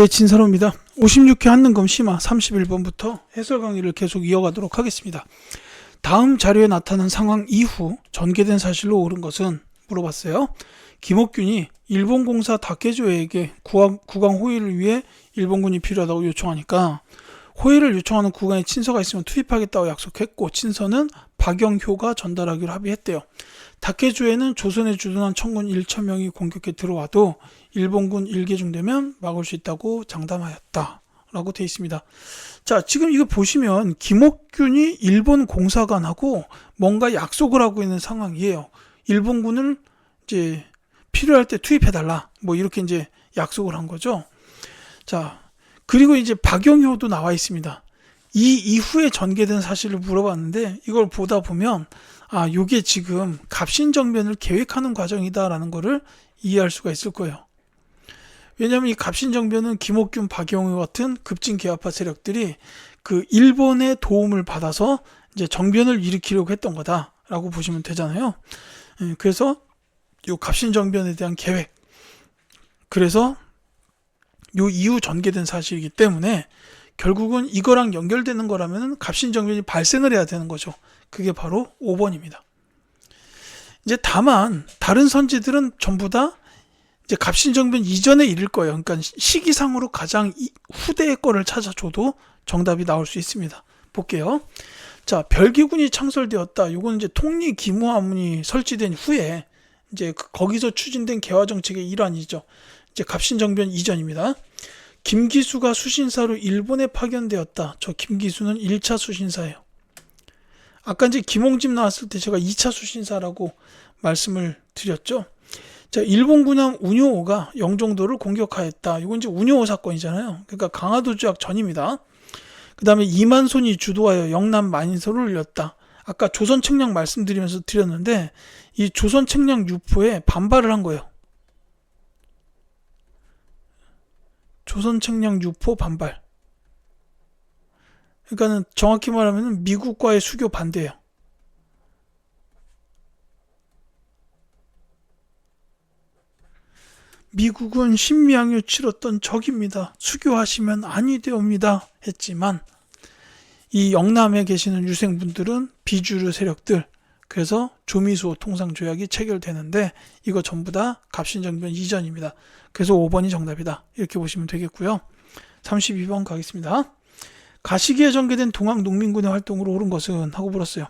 네, 진사로입니다. 56회 한능검 심화 31번부터 해설 강의를 계속 이어가도록 하겠습니다. 다음 자료에 나타난 상황 이후 전개된 사실로 옳은 것은 물어봤어요. 김옥균이 일본공사 다케조에게 국왕 호위를 위해 일본군이 필요하다고 요청하니까 호위를 요청하는 국왕의 친서가 있으면 투입하겠다고 약속했고 친서는 박영효가 전달하기로 합의했대요. 다케조에는 조선에 주둔한 청군 1,000명이 공격해 들어와도 일본군 일개중되면 막을 수 있다고 장담하였다 라고 되어 있습니다. 자, 지금 이거 보시면 김옥균이 일본 공사관하고 뭔가 약속을 하고 있는 상황이에요. 일본군을 이제 필요할 때 투입해달라 뭐 이렇게 이제 약속을 한 거죠. 자, 그리고 이제 박영효도 나와 있습니다. 이 이후에 전개된 사실을 물어봤는데 이걸 보다 보면 요게 지금 갑신정변을 계획하는 과정이다라는 거를 이해할 수가 있을 거예요. 왜냐하면 이 갑신정변은 김옥균, 박영효 같은 급진개화파 세력들이 그 일본의 도움을 받아서 이제 정변을 일으키려고 했던 거다라고 보시면 되잖아요. 그래서 요 갑신정변에 대한 계획, 그래서 요 이후 전개된 사실이기 때문에 결국은 이거랑 연결되는 거라면 갑신정변이 발생을 해야 되는 거죠. 그게 바로 5번입니다. 이제 다만 다른 선지들은 전부 다 이제 갑신정변 이전에 이를 거예요. 그러니까 시기상으로 가장 후대의 거를 찾아줘도 정답이 나올 수 있습니다. 볼게요. 자, 별기군이 창설되었다. 이건 이제 통리기무하문이 설치된 후에 이제 거기서 추진된 개화 정책의 일환이죠. 이제 갑신정변 이전입니다. 김기수가 수신사로 일본에 파견되었다. 저 김기수는 1차 수신사예요. 아까 이제 김홍집 나왔을 때 제가 2차 수신사라고 말씀을 드렸죠. 자, 일본 군함 운요호가 영종도를 공격하였다. 이건 이제 운요호 사건이잖아요. 그러니까 강화도 조약 전입니다. 그 다음에 이만손이 주도하여 영남 만인서를 올렸다. 아까 조선 책량 말씀드리면서 드렸는데 이 조선 책량 유포에 반발을 한 거예요. 조선 책량 유포 반발. 그러니까는 정확히 말하면 미국과의 수교 반대예요. 미국은 신미양요 치렀던 적입니다. 수교하시면 아니 되옵니다. 했지만 이 영남에 계시는 유생분들은 비주류 세력들, 그래서 조미수호 통상조약이 체결되는데 이거 전부 다 갑신정변 이전입니다. 그래서 5번이 정답이다. 이렇게 보시면 되겠고요. 32번 가겠습니다. 가시기에 전개된 동학농민군의 활동으로 옳은 것은 하고 물었어요.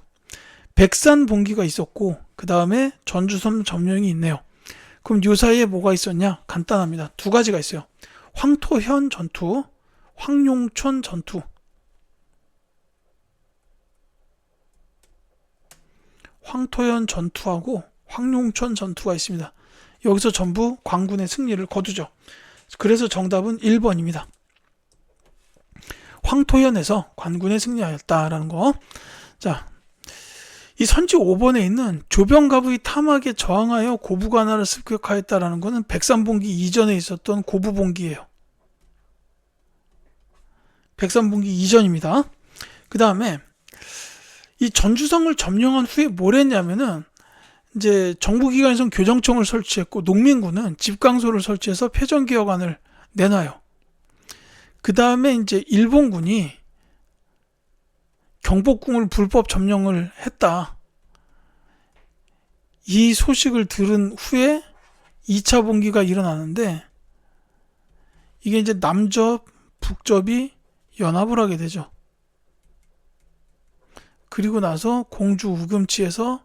백산봉기가 있었고 그 다음에 전주섬 점령이 있네요. 그럼 요 사이에 뭐가 있었냐? 간단합니다. 두 가지가 있어요. 황토현 전투, 황룡촌 전투. 황토현 전투하고 황룡촌 전투가 있습니다. 여기서 전부 광군의 승리를 거두죠. 그래서 정답은 1번입니다. 황토현에서 관군에 승리하였다라는 거. 자, 이 선지 5번에 있는 조병갑의 탐악에 저항하여 고부관하를 습격하였다라는 것은 백산봉기 이전에 있었던 고부봉기예요. 백산봉기 이전입니다. 그 다음에 이 전주성을 점령한 후에 뭘 했냐면은 이제 정부기관에서는 교정청을 설치했고 농민군은 집강소를 설치해서 패전개혁안을 내놔요. 그 다음에 이제 일본군이 경복궁을 불법 점령을 했다. 이 소식을 들은 후에 2차 봉기가 일어나는데 이게 이제 남접, 북접이 연합을 하게 되죠. 그리고 나서 공주 우금치에서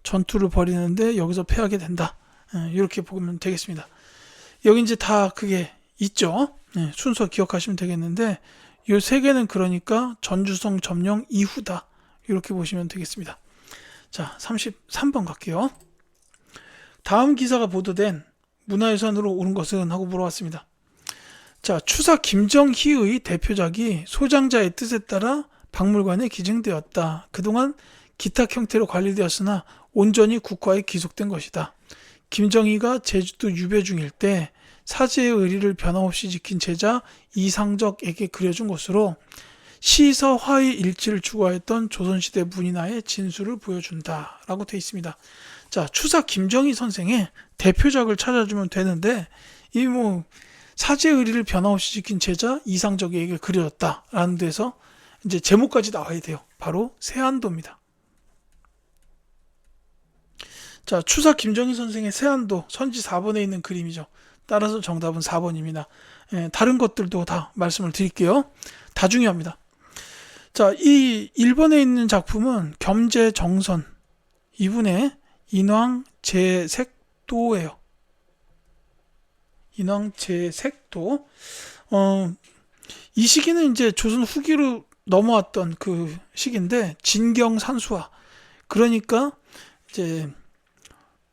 전투를 벌이는데 여기서 패하게 된다. 이렇게 보면 되겠습니다. 여기 이제 다 그게 있죠. 순서 기억하시면 되겠는데 이 세 개는 그러니까 전주성 점령 이후다. 이렇게 보시면 되겠습니다. 자, 33번 갈게요. 다음 기사가 보도된 문화유산으로 옳은 것은 하고 물어봤습니다. 자, 추사 김정희의 대표작이 소장자의 뜻에 따라 박물관에 기증되었다. 그동안 기탁 형태로 관리되었으나 온전히 국화에 기속된 것이다. 김정희가 제주도 유배 중일 때 사제의 의리를 변함없이 지킨 제자 이상적에게 그려준 것으로 시서화의 일치를 추구하였던 조선시대 문인화의 진수를 보여준다 라고 되어 있습니다. 자, 추사 김정희 선생의 대표작을 찾아주면 되는데 이 사제의 의리를 변함없이 지킨 제자 이상적에게 그려졌다라는 데서 이제 제목까지 나와야 돼요. 바로 세안도입니다. 자, 추사 김정희 선생의 세안도 선지 4번에 있는 그림이죠. 따라서 정답은 4번입니다. 다른 것들도 다 말씀을 드릴게요. 다 중요합니다. 자, 이 1번에 있는 작품은 겸재정선 2분의 인왕제색도예요. 인왕제색도. 이 시기는 이제 조선 후기로 넘어왔던 그 시기인데 진경산수화. 그러니까 이제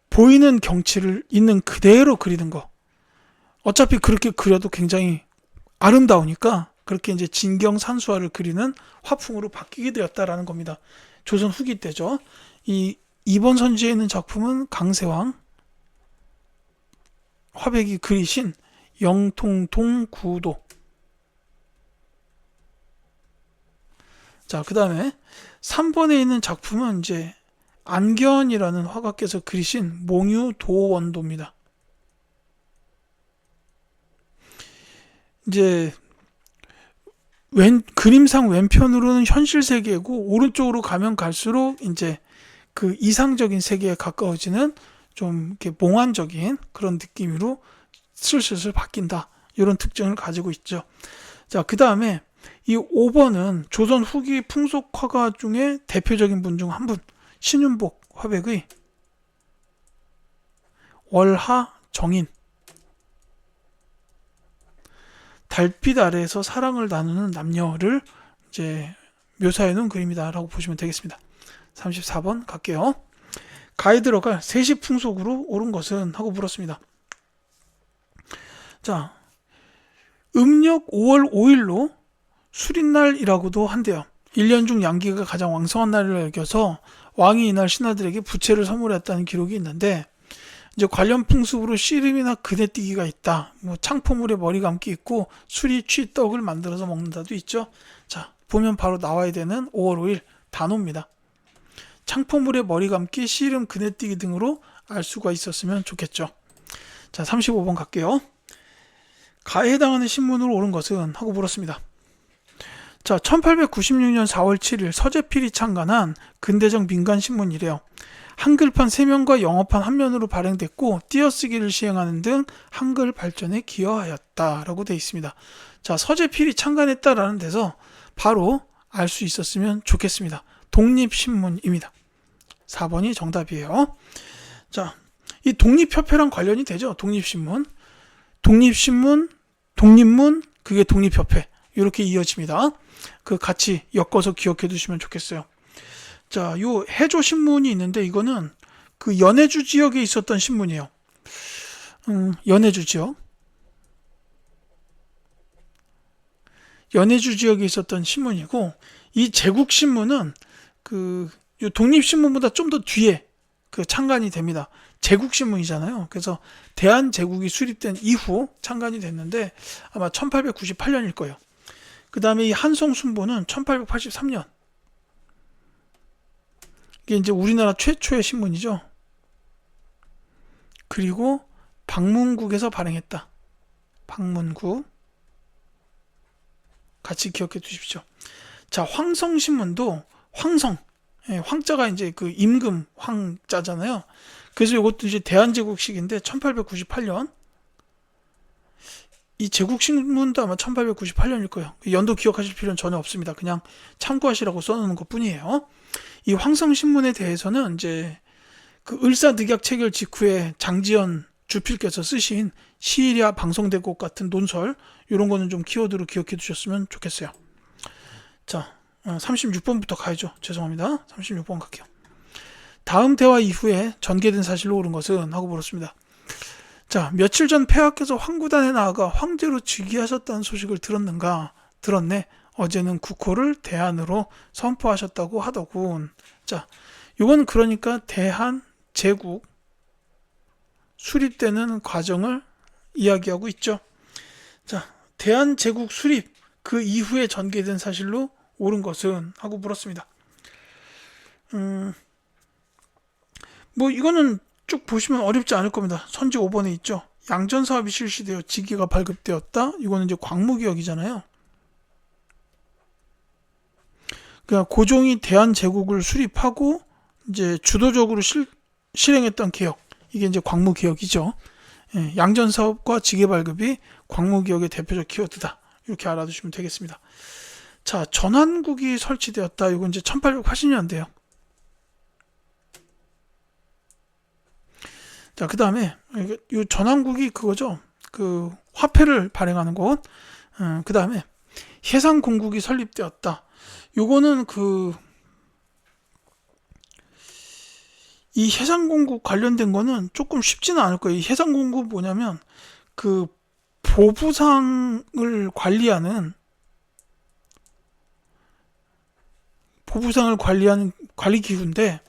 보이는 경치를 있는 그대로 그리는 거. 어차피 그렇게 그려도 굉장히 아름다우니까 그렇게 이제 진경산수화를 그리는 화풍으로 바뀌게 되었다라는 겁니다. 조선 후기 때죠. 이 2번 선지에 있는 작품은 강세왕 화백이 그리신 영통동 구도. 자, 그 다음에 3번에 있는 작품은 이제 안견이라는 화가께서 그리신 몽유도원도입니다. 이제 그림상 왼편으로는 현실 세계고 오른쪽으로 가면 갈수록 이제 그 이상적인 세계에 가까워지는 좀 이렇게 몽환적인 그런 느낌으로 슬슬 바뀐다. 이런 특징을 가지고 있죠. 자, 그 다음에 이 5번은 조선 후기 풍속 화가 중에 대표적인 분 중 한 분, 신윤복 화백의 월하정인. 달빛 아래에서 사랑을 나누는 남녀를 이제 묘사해 놓은 그림이다라고 보시면 되겠습니다. 34번 갈게요. 가에 들어갈 세시 풍속으로 옳은 것은 하고 물었습니다. 자, 음력 5월 5일로 수린날이라고도 한대요. 1년 중 양기가 가장 왕성한 날을 여겨서 왕이 이날 신하들에게 부채를 선물했다는 기록이 있는데 이제 관련 풍습으로 씨름이나 그네뛰기가 있다. 뭐 창포물에 머리 감기 있고 수리 취떡을 만들어서 먹는다도 있죠. 자, 보면 바로 나와야 되는 5월 5일 단오입니다. 창포물에 머리 감기, 씨름, 그네뛰기 등으로 알 수가 있었으면 좋겠죠. 자, 35번 갈게요. 가에 해당하는 신문으로 옳은 것은 하고 물었습니다. 자, 1896년 4월 7일 서재필이 창간한 근대적 민간신문이래요. 한글판 3면과 영어판 1면으로 발행됐고 띄어쓰기를 시행하는 등 한글 발전에 기여하였다라고 되어 있습니다. 자, 서재필이 창간했다라는 데서 바로 알 수 있었으면 좋겠습니다. 독립신문입니다. 4번이 정답이에요. 자, 이 독립협회랑 관련이 되죠. 독립신문, 독립문, 그게 독립협회. 이렇게 이어집니다. 그 같이 엮어서 기억해 두시면 좋겠어요. 자, 요 해조 신문이 있는데 이거는 그 연해주 지역에 있었던 신문이에요. 연해주 지역에 있었던 신문이고, 이 제국신문은 그 요 독립신문보다 좀 더 뒤에 그 창간이 됩니다. 제국신문이잖아요. 그래서 대한제국이 수립된 이후 창간이 됐는데 아마 1898년일 거예요. 그 다음에 이 한송순보는 1883년. 이게 이제 우리나라 최초의 신문이죠. 그리고 방문국에서 발행했다. 방문국. 같이 기억해 두십시오. 자, 황성신문도 황성. 황자가 이제 그 임금 황자잖아요. 그래서 이것도 이제 대한제국식인데 1898년. 이 제국신문도 아마 1898년일 거예요. 연도 기억하실 필요는 전혀 없습니다. 그냥 참고하시라고 써놓는 것 뿐이에요. 이 황성신문에 대해서는 이제 그 을사늑약 체결 직후에 장지연 주필께서 쓰신 시일야 방송대곡 같은 논설, 이런 거는 좀 키워드로 기억해 두셨으면 좋겠어요. 자, 36번부터 가야죠. 죄송합니다. 36번 갈게요. 다음 대화 이후에 전개된 사실로 옳은 것은 하고 물었습니다. 자, 며칠 전 폐하께서 황구단에 나아가 황제로 즉위하셨다는 소식을 들었는가? 들었네. 어제는 국호를 대한으로 선포하셨다고 하더군. 자, 이건 그러니까 대한 제국 수립되는 과정을 이야기하고 있죠. 자, 대한 제국 수립 그 이후에 전개된 사실로 옳은 것은 하고 물었습니다. 뭐 이거는 쭉 보시면 어렵지 않을 겁니다. 선지 5번에 있죠. 양전 사업이 실시되어 지기가 발급되었다. 이거는 이제 광무기역이잖아요. 그러니까 고종이 대한제국을 수립하고 이제 주도적으로 실행했던 개혁, 이게 이제 광무개혁이죠. 예, 양전 사업과 지게 발급이 광무개혁의 대표적 키워드다. 이렇게 알아두시면 되겠습니다. 자, 전환국이 설치되었다. 이건 이제 1880년대요. 자, 그 다음에 이 전환국이 그거죠. 그 화폐를 발행하는 곳. 그 다음에 해상공국이 설립되었다. 요거는 이 해상공국 관련된 거는 조금 쉽지는 않을 거예요. 이 해상공국 뭐냐면 그 보부상을 관리하는 관리기구인데,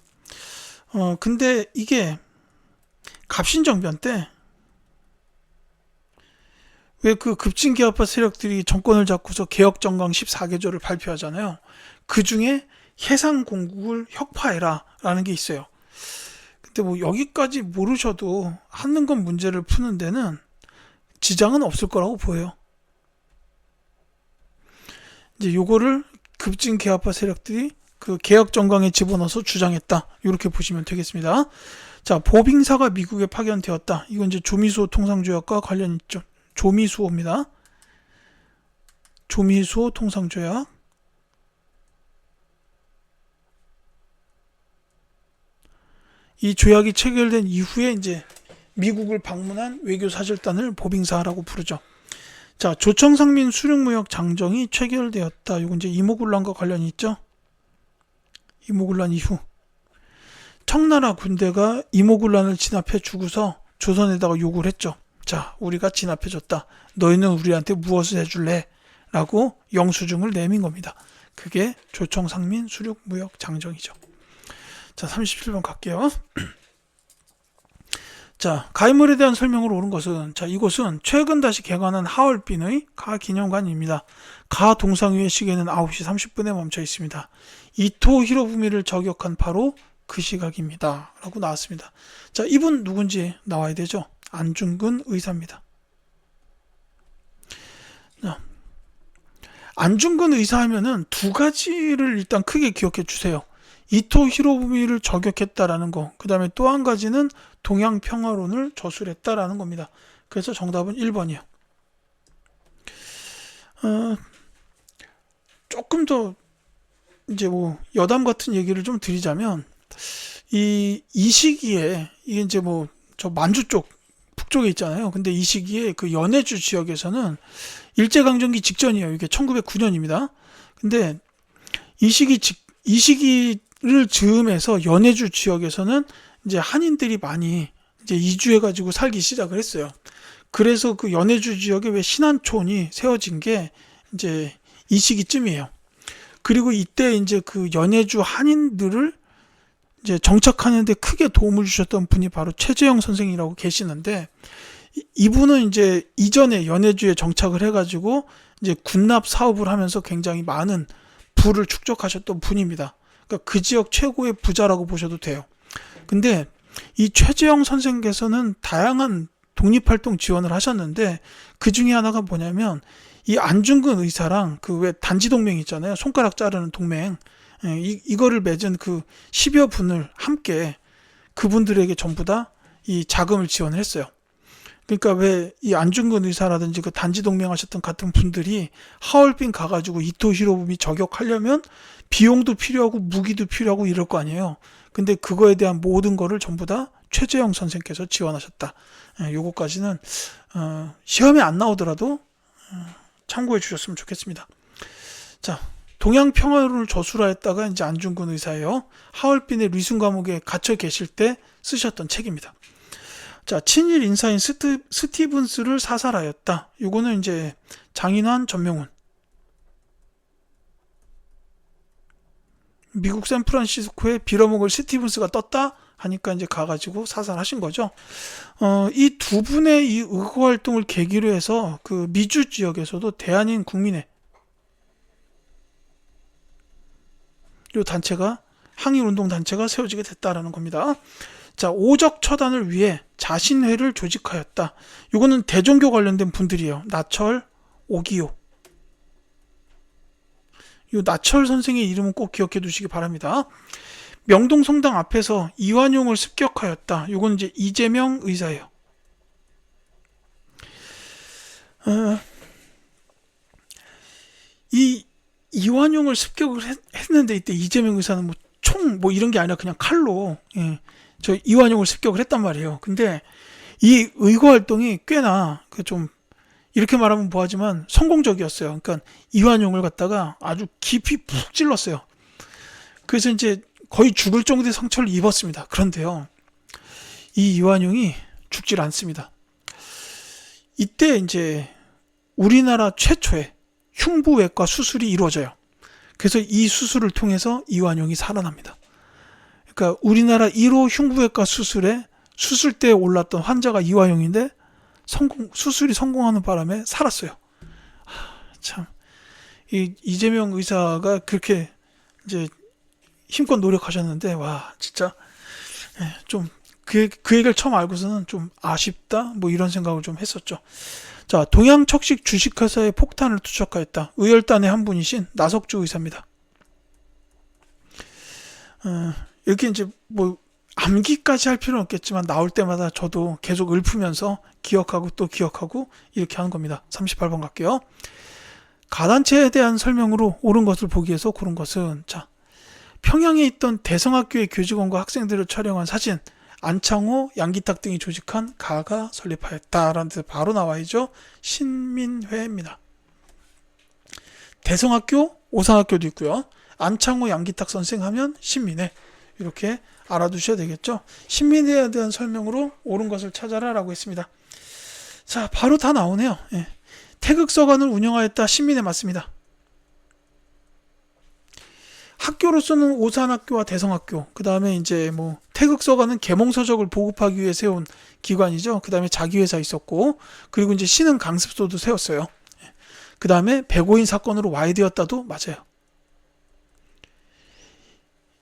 근데 이게 갑신정변 때 왜 그 급진개혁파 세력들이 정권을 잡고서 개혁정강 14개조를 발표하잖아요. 그 중에 해상공국을 혁파해라 라는 게 있어요. 근데 뭐 여기까지 모르셔도 한능검 문제를 푸는 데는 지장은 없을 거라고 보여요. 이제 요거를 급진개혁파 세력들이 그 개혁정강에 집어넣어서 주장했다. 이렇게 보시면 되겠습니다. 자, 보빙사가 미국에 파견되었다. 이건 이제 조미수호 통상조약과 관련 있죠. 조미수호입니다. 조미수호 통상조약. 이 조약이 체결된 이후에 이제 미국을 방문한 외교사절단을 보빙사라고 부르죠. 자, 조청상민 수륙무역 장정이 체결되었다. 이건 이제 이모군란과 관련이 있죠. 이모군란 이후 청나라 군대가 이모군란을 진압해 주고서 조선에다가 요구를 했죠. 자, 우리가 진압해줬다. 너희는 우리한테 무엇을 해줄래? 라고 영수증을 내민 겁니다. 그게 조청상민 수륙무역 장정이죠. 자, 37번 갈게요. 자, 가인물에 대한 설명으로 옳은 것은, 자, 이곳은 최근 다시 개관한 하얼빈의 가 기념관입니다. 가 동상위의 시계는 9시 30분에 멈춰 있습니다. 이토 히로부미를 저격한 바로 그 시각입니다. 라고 나왔습니다. 자, 이분 누군지 나와야 되죠. 안중근 의사입니다. 자, 안중근 의사 하면은 두 가지를 일단 크게 기억해 주세요. 이토 히로부미를 저격했다라는 거, 그 다음에 또 한 가지는 동양평화론을 저술했다라는 겁니다. 그래서 정답은 1번이요. 조금 더 이제 뭐 여담 같은 얘기를 좀 드리자면, 이 시기에 이게 이제 뭐 저 만주 쪽 북쪽에 있잖아요. 근데 이 시기에 그 연해주 지역에서는 일제강점기 직전이에요. 이게 1909년입니다. 근데 이 시기를 즈음해서 연해주 지역에서는 이제 한인들이 많이 이제 이주해가지고 살기 시작을 했어요. 그래서 그 연해주 지역에 왜 신안촌이 세워진 게 이제 이 시기쯤이에요. 그리고 이때 이제 그 연해주 한인들을 이제 정착하는데 크게 도움을 주셨던 분이 바로 최재형 선생이라고 계시는데, 이분은 이제 이전에 연해주에 정착을 해가지고 이제 군납 사업을 하면서 굉장히 많은 부를 축적하셨던 분입니다. 그러니까 그 지역 최고의 부자라고 보셔도 돼요. 근데 이 최재형 선생께서는 다양한 독립활동 지원을 하셨는데, 그 중에 하나가 뭐냐면 이 안중근 의사랑 그 왜 단지 동맹 있잖아요. 손가락 자르는 동맹. 이거를 맺은 그 10여 분을 함께 그분들에게 전부 다 이 자금을 지원을 했어요. 그러니까 왜 이 안중근 의사라든지 그 단지 동맹하셨던 같은 분들이 하얼빈 가가지고 이토 히로부미 저격하려면 비용도 필요하고 무기도 필요하고 이럴 거 아니에요. 근데 그거에 대한 모든 거를 전부 다 최재형 선생께서 지원하셨다. 요거까지는 시험에 안 나오더라도 참고해 주셨으면 좋겠습니다. 자, 동양평화론을 저술하였다가 이제 안중근 의사예요. 하얼빈의 리순 감옥에 갇혀 계실 때 쓰셨던 책입니다. 자, 친일 인사인 스티븐스를 사살하였다. 요거는 이제 장인환 전명훈. 미국 샌프란시스코에 빌어먹을 스티븐스가 떴다 하니까 이제 가가지고 사살하신 거죠. 이 두 분의 이 의거 활동을 계기로 해서 그 미주 지역에서도 대한인 국민회 이 단체가 항일운동 단체가 세워지게 됐다라는 겁니다. 자, 오적 처단을 위해 자신회를 조직하였다. 이거는 대종교 관련된 분들이에요. 나철, 오기요. 이 나철 선생의 이름은 꼭 기억해 두시기 바랍니다. 명동 성당 앞에서 이완용을 습격하였다. 이건 이제 이재명 의사예요. 이 이완용을 습격을 했는데 이때 이재명 의사는 뭐 총 뭐 이런 게 아니라 그냥 칼로 저 이완용을 습격을 했단 말이에요. 근데 이 의거 활동이 꽤나 좀 이렇게 말하면 뭐하지만 성공적이었어요. 그러니까 이완용을 갖다가 아주 깊이 푹 찔렀어요. 그래서 이제 거의 죽을 정도의 상처를 입었습니다. 그런데요, 이 이완용이 죽질 않습니다. 이때 이제 우리나라 최초의 흉부외과 수술이 이루어져요. 그래서 이 수술을 통해서 이완용이 살아납니다. 그러니까 우리나라 1호 흉부외과 수술대에 올랐던 환자가 이완용인데 수술이 성공하는 바람에 살았어요. 참, 이재명 의사가 그렇게 이제 힘껏 노력하셨는데, 와, 진짜, 좀, 그 얘기를 처음 알고서는 좀 아쉽다? 뭐 이런 생각을 좀 했었죠. 자, 동양척식 주식회사에 폭탄을 투척하였다. 의열단의 한 분이신 나석주 의사입니다. 이렇게 이제 뭐, 암기까지 할 필요는 없겠지만 나올 때마다 저도 계속 읊으면서 기억하고 또 기억하고 이렇게 하는 겁니다. 38번 갈게요. 가단체에 대한 설명으로 옳은 것을 보기 위해서 고른 것은, 자, 평양에 있던 대성학교의 교직원과 학생들을 촬영한 사진, 안창호, 양기탁 등이 조직한 가가 설립하였다라는 데서 바로 나와야죠. 신민회입니다. 대성학교, 오산학교도 있고요. 안창호, 양기탁 선생 하면 신민회. 이렇게 알아두셔야 되겠죠. 신민회에 대한 설명으로 옳은 것을 찾아라 라고 했습니다. 자, 바로 다 나오네요. 태극서관을 운영하였다. 신민회 맞습니다. 학교로서는 오산학교와 대성학교, 그 다음에 이제 뭐 태극서관은 계몽서적을 보급하기 위해 세운 기관이죠. 그 다음에 자기회사 있었고, 그리고 이제 신흥 강습소도 세웠어요. 그 다음에 백오인 사건으로 와야 되었다도 맞아요.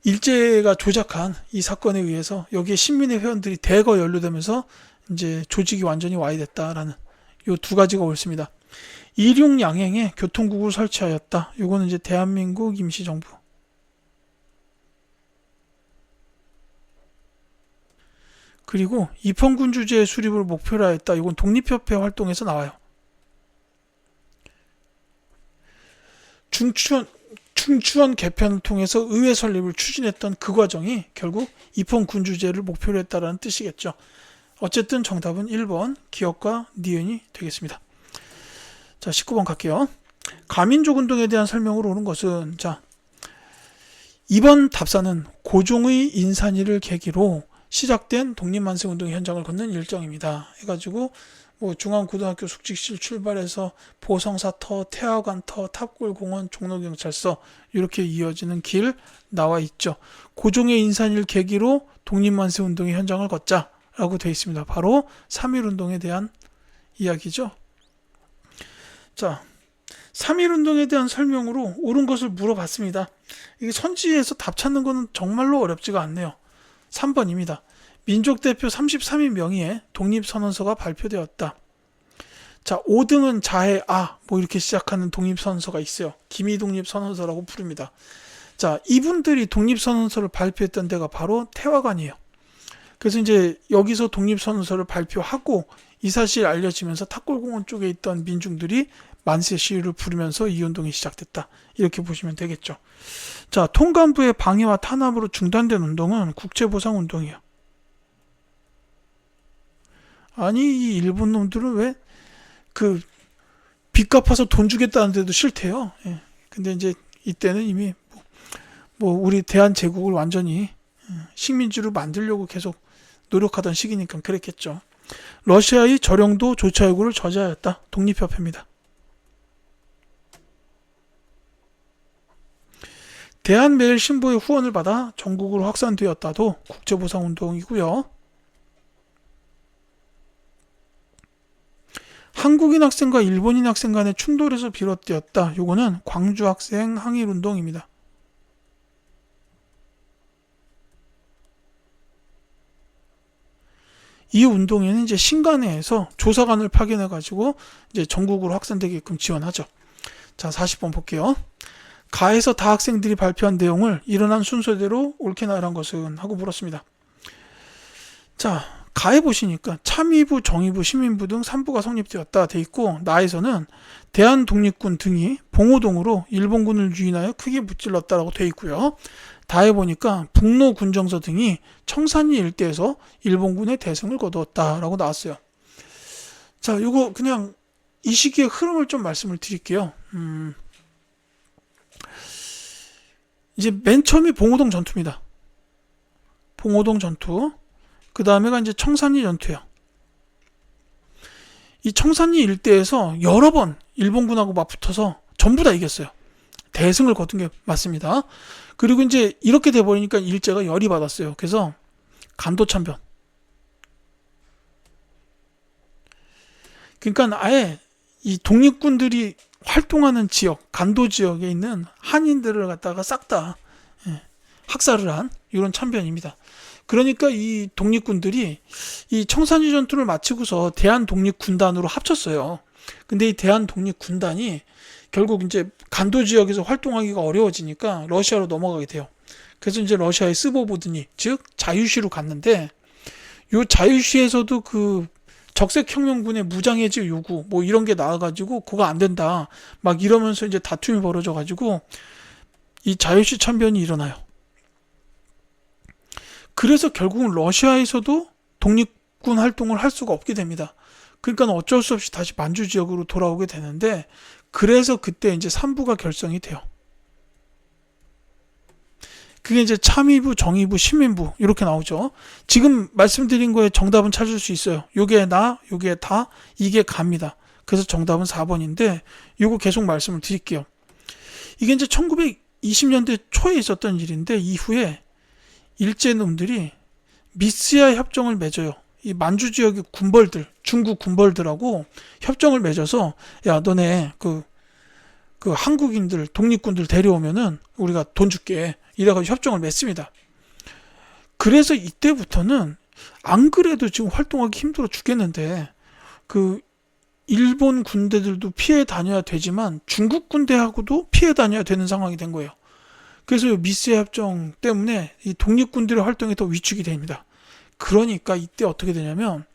일제가 조작한 이 사건에 의해서 여기에 신민회 회원들이 대거 연루되면서 이제 조직이 완전히 와야됐다라는 요 두 가지가 옳습니다. 이륙양행에 교통국을 설치하였다. 요거는 이제 대한민국 임시정부. 그리고 입헌군주제의 수립을 목표로 하였다. 이건 독립협회 활동에서 나와요. 중추원 개편을 통해서 의회 설립을 추진했던 그 과정이 결국 입헌군주제를 목표로 했다는 뜻이겠죠. 어쨌든 정답은 1번 기억과 니은이 되겠습니다. 자, 19번 갈게요. 가민족 운동에 대한 설명으로 오는 것은, 자, 이번 답사는 고종의 인산위를 계기로 시작된 독립만세 운동 현장을 걷는 일정입니다. 해가지고 뭐 중앙고등학교 숙직실 출발해서 보성사터, 태화관터, 탑골공원, 종로경찰서 이렇게 이어지는 길 나와 있죠. 고종의 인산위를 계기로 독립만세 운동의 현장을 걷자라고 되어 있습니다. 바로 3.1운동에 대한 이야기죠. 자, 3.1운동에 대한 설명으로 옳은 것을 물어봤습니다. 이게 선지에서 답 찾는 거는 정말로 어렵지가 않네요. 3번입니다. 민족대표 33인 명의의 독립선언서가 발표되었다. 자, 5등은 자해 뭐 이렇게 시작하는 독립선언서가 있어요. 기미독립선언서라고 부릅니다. 자, 이분들이 독립선언서를 발표했던 데가 바로 태화관이에요. 그래서 이제 여기서 독립선언서를 발표하고 이 사실이 알려지면서 탑골공원 쪽에 있던 민중들이 만세 시위를 부르면서 이 운동이 시작됐다. 이렇게 보시면 되겠죠. 자, 통감부의 방해와 탄압으로 중단된 운동은 국제보상운동이에요. 아니, 이 일본 놈들은 왜 빚 갚아서 돈 주겠다는데도 싫대요. 근데 이제 이때는 이미 뭐 우리 대한제국을 완전히 식민지로 만들려고 계속 노력하던 시기니까 그랬겠죠. 러시아의 저령도 조차 요구를 저지하였다. 독립협회입니다. 대한매일신보의 후원을 받아 전국으로 확산되었다도 국제보상운동이고요. 한국인 학생과 일본인 학생 간의 충돌에서 비롯되었다. 요거는 광주학생 항일운동입니다. 이 운동에는 이제 신간회에서 조사관을 파견해 가지고 이제 전국으로 확산되게끔 지원하죠. 자, 40번 볼게요. 가에서 다 학생들이 발표한 내용을 일어난 순서대로 옳게 나열한 것은 하고 물었습니다. 자, 가에 보시니까 참의부, 정의부, 시민부 등 3부가 성립되었다 돼 있고, 나에서는 대한독립군 등이 봉오동으로 일본군을 유인하여 크게 무찔렀다라고 돼 있고요. 다에 보니까 북로군정서 등이 청산리 일대에서 일본군의 대승을 거두었다라고 나왔어요. 자, 이거 그냥 이 시기의 흐름을 좀 말씀을 드릴게요. 이제 맨 처음이 봉오동 전투입니다. 봉오동 전투. 그 다음에가 이제 청산리 전투예요. 이 청산리 일대에서 여러 번 일본군하고 맞붙어서 전부 다 이겼어요. 대승을 거둔 게 맞습니다. 그리고 이제 이렇게 돼버리니까 일제가 열이 받았어요. 그래서 간도참변. 그러니까 아예 이 독립군들이 활동하는 지역, 간도 지역에 있는 한인들을 갖다가 싹 다 학살을 한 이런 참변입니다. 그러니까 이 독립군들이 이 청산리 전투를 마치고서 대한독립군단으로 합쳤어요. 근데 이 대한독립군단이 결국 이제 간도 지역에서 활동하기가 어려워지니까 러시아로 넘어가게 돼요. 그래서 이제 러시아의 스보보드니, 즉 자유시로 갔는데, 요 자유시에서도 그 적색혁명군의 무장해제 요구 뭐 이런 게 나와가지고 그거 안 된다 막 이러면서 이제 다툼이 벌어져가지고 이 자유시 참변이 일어나요. 그래서 결국은 러시아에서도 독립군 활동을 할 수가 없게 됩니다. 그러니까 어쩔 수 없이 다시 만주 지역으로 돌아오게 되는데, 그래서 그때 이제 3부가 결성이 돼요. 그게 이제 참의부, 정의부, 시민부 이렇게 나오죠. 지금 말씀드린 거에 정답은 찾을 수 있어요. 요게 나, 요게 다, 이게 갑니다. 그래서 정답은 4번인데 요거 계속 말씀을 드릴게요. 이게 이제 1920년대 초에 있었던 일인데, 이후에 일제놈들이 미스야 협정을 맺어요. 이 만주 지역의 군벌들, 중국 군벌들하고 협정을 맺어서, 야, 너네 그 한국인들, 독립군들 데려오면은 우리가 돈 줄게. 이래가지고 협정을 맺습니다. 그래서 이때부터는 안 그래도 지금 활동하기 힘들어 죽겠는데, 그 일본 군대들도 피해 다녀야 되지만 중국 군대하고도 피해 다녀야 되는 상황이 된 거예요. 그래서 미스의 협정 때문에 이 독립군들의 활동이 더 위축이 됩니다. 그러니까 이때 어떻게 되냐면,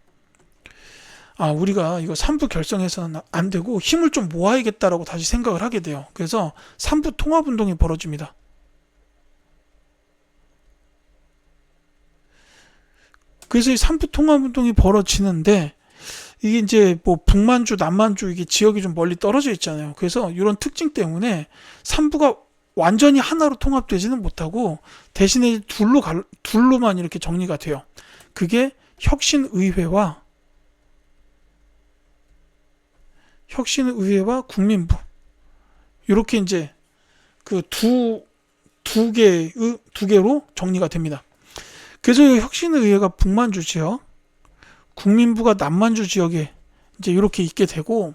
우리가 이거 3부 결성해서는 안 되고 힘을 좀 모아야겠다라고 다시 생각을 하게 돼요. 그래서 3부 통합운동이 벌어집니다. 그래서 이 3부 통합운동이 벌어지는데, 이게 이제 뭐 북만주, 남만주 이게 지역이 좀 멀리 떨어져 있잖아요. 그래서 이런 특징 때문에 3부가 완전히 하나로 통합되지는 못하고 대신에 둘로만 이렇게 정리가 돼요. 그게 혁신의회와 국민부, 이렇게 이제 그 두 개로 정리가 됩니다. 그래서 혁신의회가 북만주 지역, 국민부가 남만주 지역에 이제 이렇게 있게 되고,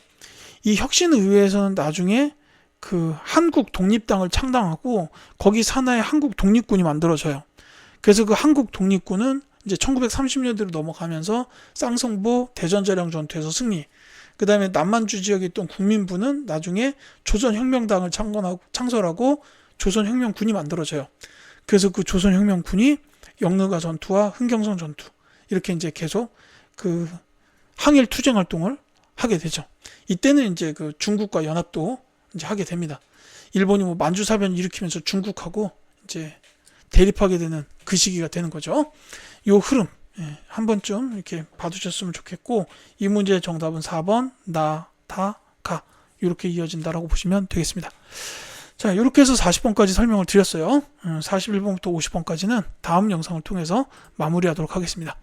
이 혁신의회에서는 나중에 그 한국 독립당을 창당하고 거기 산하에 한국 독립군이 만들어져요. 그래서 그 한국 독립군은 이제 1930년대로 넘어가면서 쌍성보 대전자령 전투에서 승리. 그 다음에 남만주 지역에 있던 국민부는 나중에 조선혁명당을 창설하고 조선혁명군이 만들어져요. 그래서 그 조선혁명군이 영릉가 전투와 흥경성 전투 이렇게 이제 계속 그 항일 투쟁 활동을 하게 되죠. 이때는 이제 그 중국과 연합도 이제 하게 됩니다. 일본이 뭐 만주사변 일으키면서 중국하고 이제 대립하게 되는 그 시기가 되는 거죠. 요 흐름 한 번쯤 이렇게 봐두셨으면 좋겠고, 이 문제의 정답은 4번 나, 다, 가 이렇게 이어진다라고 보시면 되겠습니다. 자, 이렇게 해서 40번까지 설명을 드렸어요. 41번부터 50번까지는 다음 영상을 통해서 마무리하도록 하겠습니다.